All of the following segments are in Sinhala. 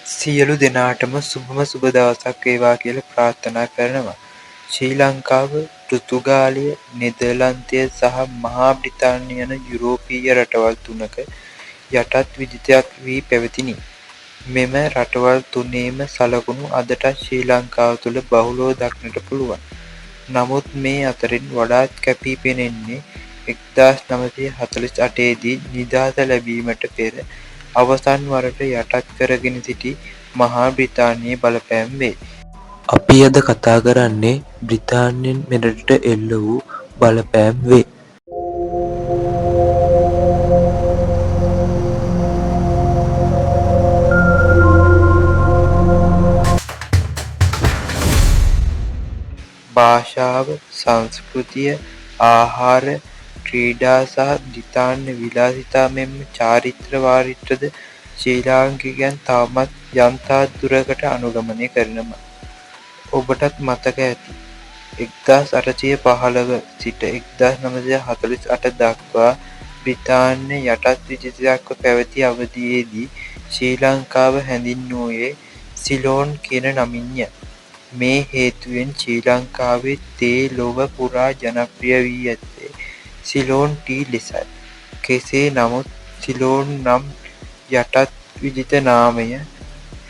සියලු දෙනාටම සුභම සුබ දවසක් වේවා කියලා ප්‍රාර්ථනා කරනවා. ශ්‍රී ලංකාව, පෘතුගාලය, නෙදර්ලන්තය සහ මහා බ්‍රිතාන්‍ය යන යුරෝපීය රටවල් තුනක යටත් විජිතයක් වී පැවතිණි. මෙම රටවල් තුනේම සලකුණු අදටත් ශ්‍රී ලංකාව තුළ බහුලව දක්නට පුළුවන්. නමුත් මේ අතරින් වඩාත් කැපී පෙනෙන්නේ 1948 දී නිදහස ලැබීමට පෙර අවසන් වරට යටත් කරගෙන සිටි මහා බ්‍රිතාන්‍යයේ බලපෑම වේ. අපි අද කතා කරන්නේ බ්‍රිතාන්‍යයෙන් මෙරටට එල්ල වූ බලපෑම් වේ. භාෂාව, සංස්කෘතිය, ආහාර, ක්‍රීඩා සහ බ්‍රිතාන්‍ය විලාසිතා මෙන්ම චාරිත්‍ර වාරිත්‍රද ශ්‍රී ලාංකිකයන් තවමත් යම්තාක් දුරකට අනුගමනය කරනවා. ඔබටත් මතක ඇති 1815 සිට 1948 දක්වා බ්‍රිතාන්‍ය යටත් විජිතයක්ව පැවති අවධියේදී ශ්‍රී ලංකාව හැඳින්වූයේ සිලෝන් කියන නමින්ය. මේ හේතුවෙන් ශ්‍රී ලංකාවේ තේ ලොව පුරා ජනප්‍රිය වී ඇත්තේ සිලෝන් ටී ලෙසයි. කෙසේ නමුත් සිලෝන් නම් යටත් විජිත නාමය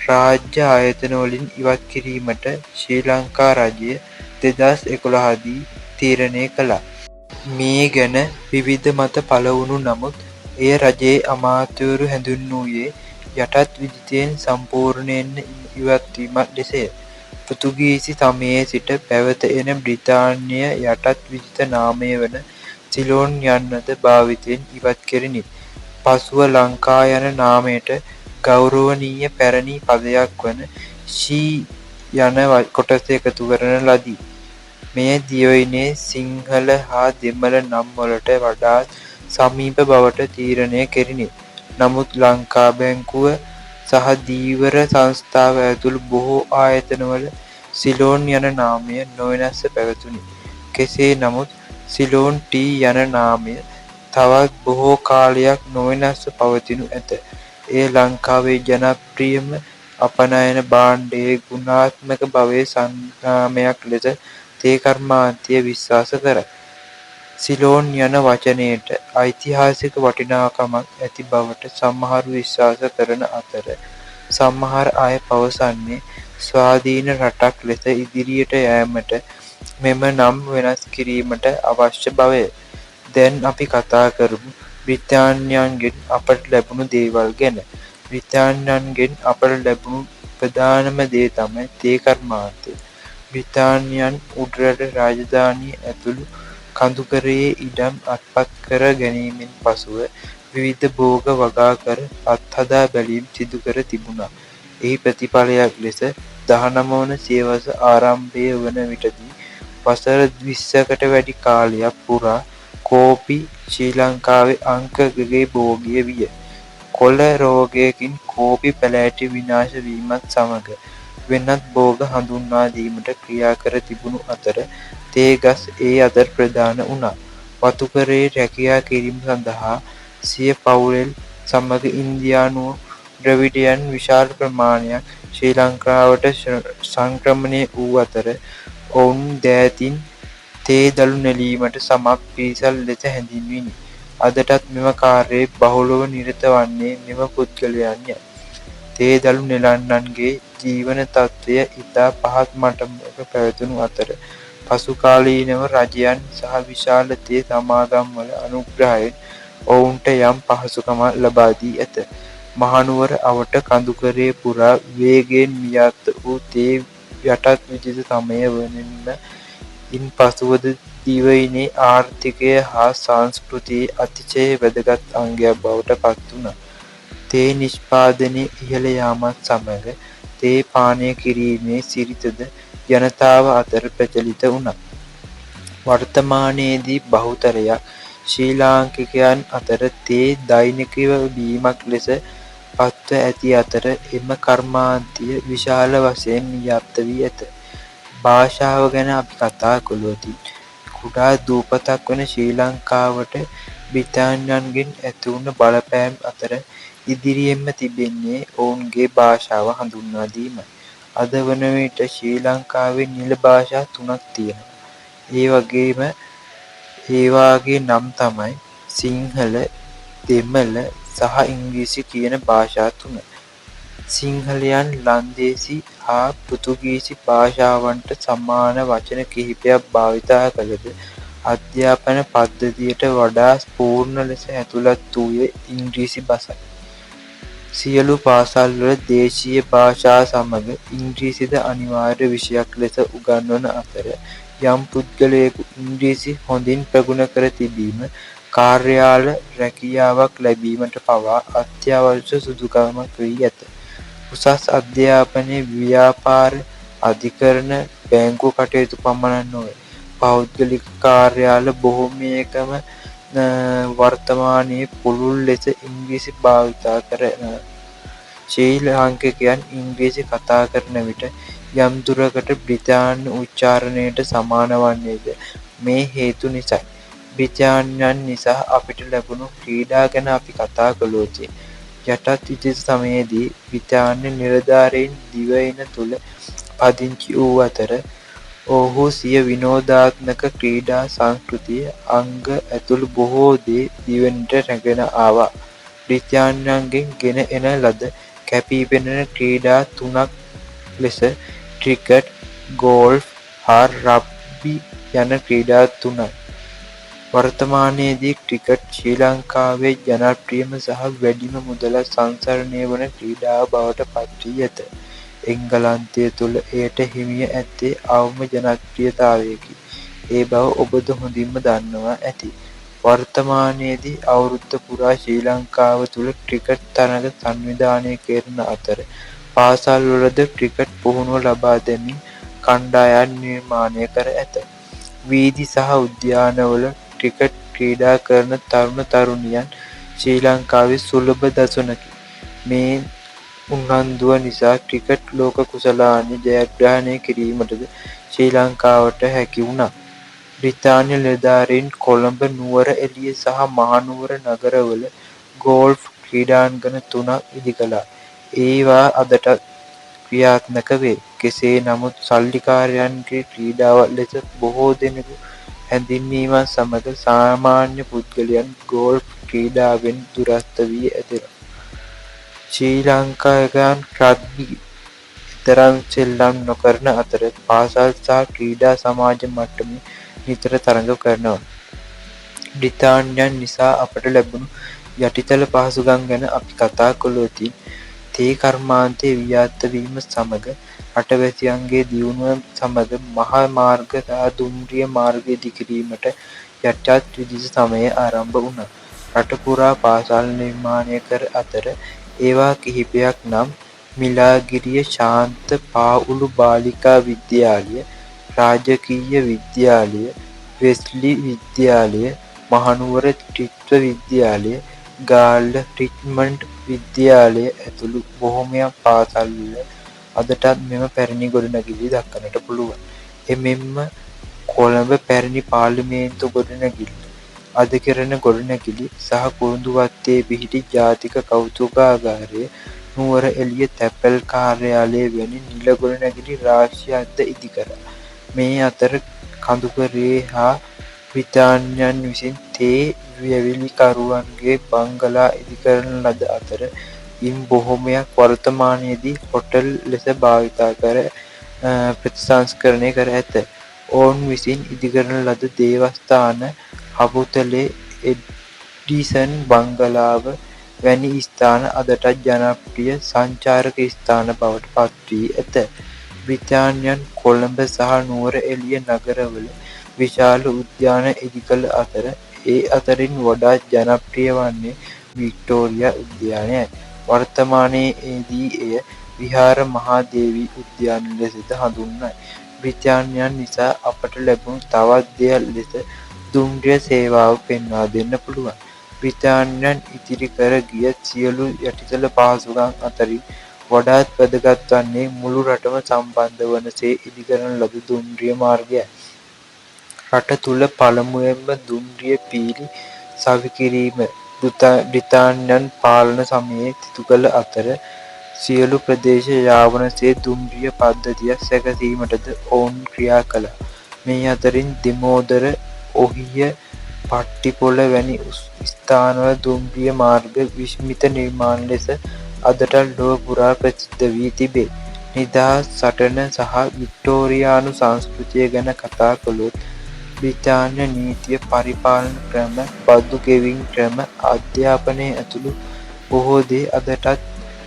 රාජ්‍ය ආයතන වලින් ඉවත් කිරීමට ශ්‍රී ලංකා රජය 2011 දී තීරණය කළා. මේ ගැන විවිධ මත පළ වුණු නමුත් එය රජයේ අමාත්‍යවරු හැඳින්වූයේ යටත් විජිතයෙන් සම්පූර්ණයෙන් ඉවත්වීමක් ලෙසය. පෘතුගීසි සමයේ සිට පැවත එන බ්‍රිතාන්‍ය යටත් විජිත නාමය වන සිලෝන් යන්නද භාවිතයෙන් ඉවත් කෙරිණි. පසුව ලංකා යන නාමයට ගෞරවනීය පැරණි පදයක් වන ශී යන කොටස එකතු කරන ලදී. මෙය දිවයිනේ සිංහල හා දෙමළ නම් වලට වඩාත් සමීප බවට තීරණය කෙරිණි. නමුත් ලංකා බැංකුව සහ ධීවර සංස්ථාව ඇතුළු බොහෝ ආයතනවල සිලෝන් යන නාමය නොවෙනස්ව පැවතුණි. කෙසේ නමුත් සිලෝන් ටී යන නාමය තවත් බොහෝ කාලයක් නොවෙනස්ව පවතිනු ඇත. එය ලංකාවේ ජනප්‍රියම අපනයන භාණ්ඩයේ ගුණාත්මක බවේ සංග්‍රාමයක් ලෙස තේ කර්මාන්තය විශ්වාස කරයි. සිලෝන් යන වචනයට ඓතිහාසික වටිනාකමක් ඇති බවට සමහරු විශ්වාස කරන අතර සමහර අය පවසන්නේ ස්වාධීන රටක් ලෙස ඉදිරියට යෑමට මෙම නම් වෙනස් කිරීමට අවශ්‍ය බවය. දැන් අපි කතා කරමු බ්‍රිතාන්‍යයන්ගෙන් අපට ලැබුණු දේවල් ගැන. බ්‍රිතාන්‍යයන්ගෙන් අපට ලැබුණු ප්‍රධානම දේ තමයි තේ කර්මාන්තය. බ්‍රිතාන්‍යයන් උඩරට රාජධානිය ඇතුළු කඳුකරයේ ඉඩම් අත්පත් කර ගැනීමෙන් පසුව විවිධ භෝග වගාකර අත්හදා බැලීම් සිදු කර තිබුණා. එහි ප්‍රතිඵලයක් ලෙස 19 වන සියවස ආරම්භය වන විටදී වසර 20කට වැඩි කාලයක් පුරා කෝපි ශ්‍රී ලංකාවේ අංකගේ භෝගය විය. කොළ රෝගයකින් කෝපි පැලෑටි විනාශ වීමත් සමග වෙනත් භෝග හඳුන්වා දීමට ක්‍රියා කර තිබුණු අතර තේ ගස් ඒ අතර ප්‍රධාන වුණා. වතුකරයේ රැකියා කිරීම සඳහා සිය පවුලෙන් සමග ඉන්දියානු ද්‍රවිඩයන් විශාල ප්‍රමාණයක් ශ්‍රී ලංකාවට සංක්‍රමණය වූ අතර ඔවුන් දෑතින් තේ දළු නෙළීමට සමත් පිරිසක් ලෙස හැඳින්විණි. අදටත් මෙම කාර්යයේ බහුලව නිරත වන්නේ මෙම පුද්ගලයන්ය. තේ දළු නෙළන්නන්ගේ ජීවන තත්ත්වය ඉතා පහත් මට්ටමක පැවතුණු අතර පසුකාලීනව රජයන් සහ විශාල තේ සමාගම්වල අනුග්‍රහයෙන් ඔවුන්ට යම් පහසුකමක් ලබා දී ඇත. මහනුවර අවට කඳුකරයේ පුරා වේගයෙන් මියත් වූ තේ යටත් විජිත සමය වනින්ම ඉන් පසුවද දිවයිනේ ආර්ථිකය හා සංස්කෘතියේ අතිශය වැදගත් අංගයක් බවට පත් වුණා. තේ නිෂ්පාදනයේ ඉහළ යාමත් සමග තේ පානය කිරීමේ සිරිතද ජනතාව අතර ප්‍රචලිත වුණා. වර්තමානයේදී බහුතරයක් ශ්‍රී ලාංකිකයන් අතර තේ දෛනිකව බීමක් ලෙස පත්ව ඇති අතර එම කර්මාන්තය විශාල වශයෙන් ව්‍යාප්ත වී ඇත. භාෂාව ගැන අපි කතා කළොත් කුඩා දූපතක් වන ශ්‍රී ලංකාවට බ්‍රිතාන්‍යයන්ගෙන් ඇතිවුණ බලපෑම් අතර ඉදිරියෙන්ම තිබෙන්නේ ඔවුන්ගේ භාෂාව හඳුන්වා දීමයි. අද වන විට ශ්‍රී ලංකාවේ නිල භාෂා 3ක් තියෙනවා. ඒ වගේම ඒවාගේ නම් තමයි සිංහල, දෙමළ සහ ඉංග්‍රීසි කියන භාෂා 3. සිංහලයන් ලන්දේසි හා පෘතුගීසි භාෂාවන්ට සමාන වචන කිහිපයක් භාවිතා කළද අධ්‍යාපන පද්ධතියට වඩා පූර්ණ ලෙස ඇතුළත් වූයේ ඉංග්‍රීසි බසයි. සියලු පාසල්වල දේශීය භාෂා සමග ඉංග්‍රීසිද අනිවාර්ය විෂයක් ලෙස උගන්වන අතර යම් පුද්ගලයෙකු ඉංග්‍රීසි හොඳින් ප්‍රගුණ කර තිබීම කාර්යාල රැකියාවක් ලැබීමට පවා අත්‍යවශ්‍ය සුදුකමක් වී ඇත. උසස් අධ්‍යාපනය ව්‍යාපාර අධිකරණ බැංකු කටයුතු පමණක් නොවේ. පෞද්ගලික කාර්යාල බොහෝමයකම වර්තමානයේ පුළුල් ලෙස ඉංග්‍රීසි භාවිතා කරන ශ්‍රී ලාංකිකයන් ඉංග්‍රීසි කතා කරන විට යම් දුරකට බ්‍රිතාන්‍ය උච්චාරණයට සමාන වන්නේද මේ හේතු නිසයි. බ්‍රිතාන්‍යයන් නිසා අපිට ලැබුණු ක්‍රීඩා ගැන අපි කතා කළොත් යටත් විජිත සමයේදී බ්‍රිතාන්‍ය නිලධාරීන් දිවයින තුළ පදිංචි වූ අතර ඔවුහු සිය විනෝදාත්මක ක්‍රීඩා සංස්කෘතිය අංග ඇතුළු බොහෝ දේ දිවයිනට රැගෙන ආවා. බ්‍රිතාන්‍යයන්ගෙන් ගෙන එන ලද කැපී පෙනෙන ක්‍රීඩා 3ක් ලෙස ක්‍රිකට්, ගෝල්ෆ් හා රග්බි යන ක්‍රීඩා 3යි. වර්තමානයේදී ක්‍රිකට් ශ්‍රී ලංකාවේ ජනප්‍රියම සහ වැඩිම මුදලක් සංසරණය වන ක්‍රීඩාව බවට පත් වී ඇත. එංගලන්තය තුළ එයට හිමිව ඇත්තේ අවම ජනප්‍රියතාවයකි. ඒ බව ඔබද හොඳින්ම දන්නවා ඇති. වර්තමානයේදී අවුරුද්ද පුරා ශ්‍රී ලංකාව තුළ ක්‍රිකට් තරග සංවිධානය කෙරෙන අතර පාසල්වලද ක්‍රිකට් පුහුණුව ලබා දෙමින් කණ්ඩායම් නිර්මාණය කර ඇත. වීදි සහ උද්‍යානවල ක්‍රිකට් ක්‍රීඩා කරන තරුණ තරුණියන් ශ්‍රී ලංකාවේ සුලභ දසුනකි. මේ උනන්දුව නිසා ක්‍රිකට් ලෝක කුසලානය ජයග්‍රහණය කිරීමටද ශ්‍රී ලංකාවට හැකි වුණා. බ්‍රිතාන්‍ය නිලධාරීන් කොළඹ නුවරඑළිය සහ මහනුවර නගරවල ගෝල්ෆ් ක්‍රීඩාංගන 3ක් ඉදිකළා. ඒවා අදටත් ක්‍රියාත්මක වේ. කෙසේ නමුත් සල්ලිකාරයන්ගේ ක්‍රීඩාවක් ලෙස බොහෝ දෙනෙකු හැඳින්වීමත් සමග සාමාන්‍ය පුද්ගලයන් ගෝල්ෆ් ක්‍රීඩාවෙන් දුරස්ථ වී ඇතැයි. ශ්‍රී ලාංකිකයන් රග්බි එතරම් සෙල්ලම් නොකරන අතර පාසල් සහ ක්‍රීඩා සමාජ මට්ටමින් නිතර තරඟ කරනවා. බ්‍රිතාන්‍යයන් නිසා අපට ලැබුණු යටිතල පහසුකම් ගැන අපි කතා කළොත් තේ කර්මාන්තය ව්‍යාප්ත වීම සමග රටවැසියන්ගේ දියුණුව සමග මහා මාර්ග සහ දුම්රිය මාර්ග ඉදිකිරීමට යටත් විජිත සමයේ ආරම්භ වුණා. රට පුරා පාසල් නිර්මාණය කර අතර ඒවා කිහිපයක් නම් මිලාගිරිය ශාන්ත පාඋළු බාලිකා විද්‍යාලය, රාජකීය විද්‍යාලය, වෙස්ලි විද්‍යාලය, මහනුවර ත්‍රිත්ව විද්‍යාලය, ගාල්ල රිච්මන්ඩ් විද්‍යාලය ඇතුළු බොහෝමයක් පාසල්වල අදටත් මෙම පැරණි ගොඩනැගිලි දක්නට පුළුවන්. එමෙන්ම කොළඹ පැරණි පාර්ලිමේන්තු ගොඩනැගිල්ල, අධිකරණ ගොඩනැගිලි සහ කුරුඳුවත්තේ පිහිටි ජාතික කෞතුකාගාරය, නුවරඑළිය තැපැල් කාර්යාලය වැනි නිල ගොඩනැගිලි රාශියක්ද ඉදිකළා. මේ අතර කඳුකරේ හා බ්‍රිතාන්‍යයන් විසින් තේ වැවිලිකරුවන්ගේ බංගලා ඉදිකරන ලද අතර ඉන් බොහෝමයක් වර්තමානයේදී හෝටල් ලෙස භාවිතා කර ප්‍රතිසංස්කරණය කර ඇත. ඔවුන් විසින් ඉදිකරන ලද දේවස්ථාන හවුතලේ එඩිසන් බංගලාව වැනි ස්ථාන අදටත් ජනප්‍රිය සංචාරක ස්ථාන බවට පත් වී ඇත. බ්‍රිතාන්‍යයන් කොළඹ සහ නුවරඑළිය නගරවල විශාල උද්‍යාන ඉදිකළ අතර ඒ අතරින් වඩාත් ජනප්‍රිය වන්නේ වික්ටෝරියා උද්‍යානයයි. වර්තමානයේදී එය විහාර මහා දේවී උද්‍යාන ලෙසද හඳුන්වයි. බ්‍රිතාන්‍යයන් නිසා අපට ලැබුණු තවත් දෙයක් ලෙස දුම්රිය සේවාව පෙන්වා දෙන්න පුළුවන්. බ්‍රිතාන්‍යයන් ඉතිරි කර ගිය සියලු යටිතල පහසුකම් අතරින් වඩාත් වැදගත් වන්නේ මුළු රටම සම්බන්ධ වන සේ ඉදිකරන ලද දුම්රිය මාර්ගයයි. රට තුළ පළමුවෙන්ම දුම්රිය පීලි සවිකිරීම බ්‍රිතාන්‍යයන් පාලන සමයේ සිදු කළ අතර සියලු ප්‍රදේශ යාවනසේ දුම්රිය පද්ධතියක් සැකසීමටද ඔවුන් ක්‍රියා කළා. මේ අතරින් දෙමෝදර, ඔහිය, පට්ටිපොළ වැනි ස්ථානවල දුම්රිය මාර්ග විස්මිත නිර්මාණ ලෙස අදටත් ලොව පුරා ප්‍රසිද්ධ වී තිබේ. නිදහස් සටන සහ වික්ටෝරියානු සංස්කෘතිය ගැන කතා කළොත් බ්‍රිතාන්‍ය නීතිය, පරිපාලන ක්‍රම, බදු ගෙවීම් ක්‍රම, අධ්‍යාපනය ඇතුළු බොහෝ දේ අදටත්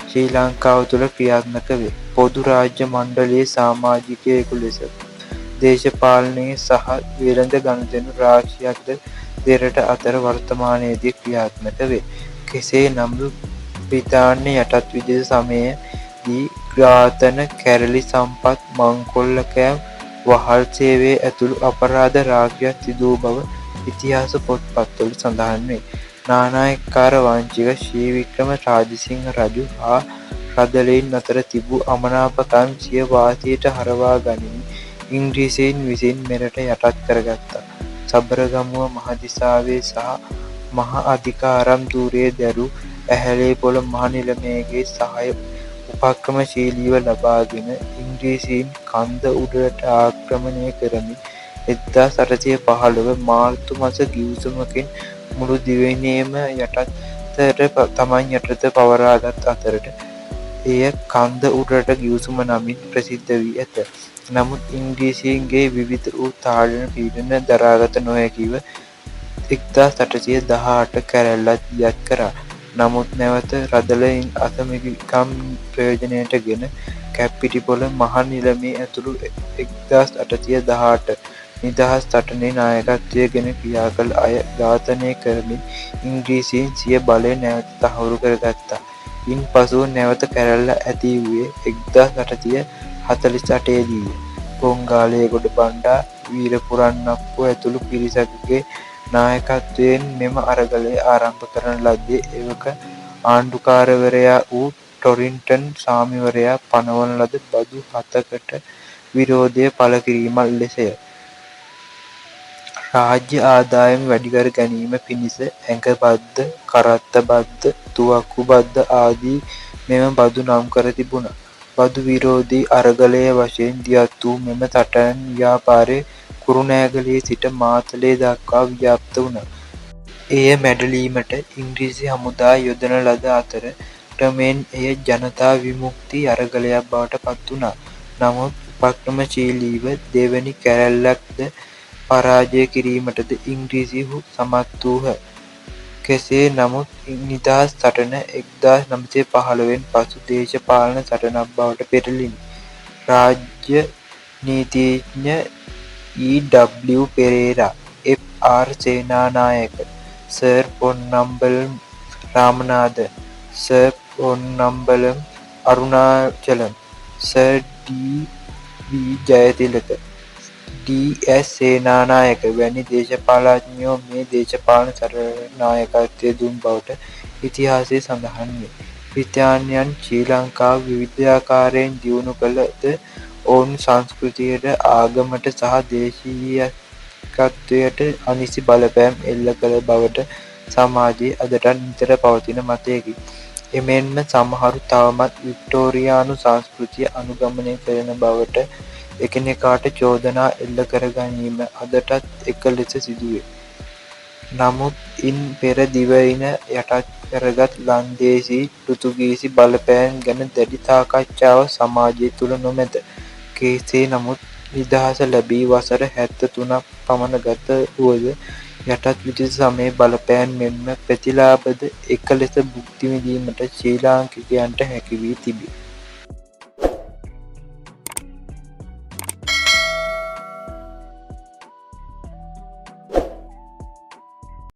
ශ්‍රී ලංකාව තුළ ක්‍රියාත්මක වේ. පොදු රාජ්‍ය මණ්ඩලයේ සාමාජිකයෙකු ලෙස දේශපාලනයේ සහ වෙළඳ ගනුදෙනු රාශියක්ද දෙරට අතර වර්තමානයේදී ක්‍රියාත්මක වේ. කෙසේ නමුත් බ්‍රිතාන්‍ය යටත් විජිත සමයේදී ඝාතන, කැරළි සම්පත්, මංකොල්ලකෑම්, වහල් සේවය ඇතුළු අපරාධ රාශියක් සිදු වූ බව ඉතිහාස පොත්පත්වල සඳහන් වේ. නානායක්කාර වංචික ශ්‍රී වික්‍රම රාජසිංහ රජු හා රදළයින් අතර තිබූ අමනාපකම් සිය වාසියට හරවා ගනිමින් ඉංග්‍රීසීන් විසින් මෙරට යටත් කරගත්තා. සබරගමුව මහදිසාවේ සහ මහ අදිකාරම් ධුරයේ දැරූ ඇහැලේපොළ මහ නිලමේගේ සහාය උපක්‍රමශීලීව ලබාගෙන ඉංග්‍රීසීන් කන්ද උඩරට ආක්‍රමණය කරමින් 1815 මාර්තු මස ගිවිසුමකින් මුළු දිවයිනේම තමන් යටතට පවරාගත් අතරට එය කන්ද උඩරට ගිවිසුම නමින් ප්‍රසිද්ධ වී ඇත. නමුත් ඉංග්‍රීසීන්ගේ විවිධ වූ තාඩන පීඩන දරාගත නොහැකිව 1818 කැරැල්ලත් දියත් කරා. නමුත් නැවත රදළයින් අසමගිකම් ප්‍රයෝජනයට ගෙන කැප්පිටිපොළ මහ නිලමේ ඇතුළු 1818 නිදහස් සටනේ නායකත්වය ගෙන ක්‍රියා කළ අය ඝාතනය කරමින් ඉංග්‍රීසීන් සිය බලය නැවත තහවුරු කරගත්තා. ඉන් පසුව නැවත කැරැල්ල ඇති වූයේ 1848 දීය. පොංගාලේගොඩ බණ්ඩා, වීරපුරන්නප්පු ඇතුළු පිරිසකගේ නායකත්වයෙන් මෙම අරගලය ආරම්භ කරන ලද්දේ එවක ආණ්ඩුකාරවරයා වූ ටොරින්ටන් සාමිවරයා පනවන ලද බදු 7කට විරෝධය පළ කිරීමක් ලෙසය. රාජ්‍ය ආදායම වැඩිකර ගැනීම පිණිස ඇඟ බද්ද, කරත්ත බද්ද, තුවක්කු බද්ද ආදී මෙම බදු නම් කර තිබුණා. බදු විරෝධී අරගලය වශයෙන් දියත් වූ මෙම සටන් ව්‍යාපාරය කුරුණෑගලේ සිට මාතලේ දක්වා ව්‍යාප්ත වුණා. එය මැඩලීමට ඉංග්‍රීසි හමුදා යොදන ලද අතර ක්‍රමයෙන් එය ජනතා විමුක්ති අරගලයක් බවට පත් වුණා. නමුත් උපක්‍රමශීලීව දෙවැනි කැරැල්ලක්ද පරාජය කිරීමටද ඉංග්‍රීසීහු සමත් වූහ. කෙසේ නමුත් නිදහස් සටන 1915 පසු දේශපාලන සටනක් බවට පෙරළිණි. රාජ්‍ය නීතිඥ E.W. Perera, F.R. Senanayake, sir Ponnambalam Ramanathan, sir Ponnambalam Arunachalam, sir D V. Jayatilaka, D S. Senanayake වැනි දේශපාලඥයෝ මේ දේශපාලන සටනායකත්වය දුන් බවට ඉතිහාසයේ සඳහන් වේ. බ්‍රිතාන්‍යයන් ශ්‍රී ලංකාව විවිධාකාරයෙන් දියුණු කළද ඔවුන් සංස්කෘතියට, ආගමට සහ දේශීයත්වයට අනිසි බලපෑම් එල්ල කළ බවට සමාජයේ අදටත් නිතර පවතින මතයකි. එමෙන්ම සමහරු තවමත් වික්ටෝරියානු සංස්කෘතිය අනුගමනය කරන බවට එකිනෙකාට චෝදනා එල්ල කර ගැනීම අදටත් එක ලෙස සිදුවේ. නමුත් ඉන් පෙර දිවයින යටත් කරගත් ලන්දේසි, පෘතුගීසි බලපෑම් ගැන දැඩි සාකච්ඡාවක් සමාජය තුළ නොමැත. කෙසේ නමුත් නිදහස ලැබී වසර 73ක් පමණ ගත වුවද යටත් විජිත සමයේ බලපෑම් මෙන්ම ප්‍රතිලාභද එක ලෙස භුක්ති විඳීමට ශ්‍රී ලාංකිකයන්ට හැකි වී තිබේ.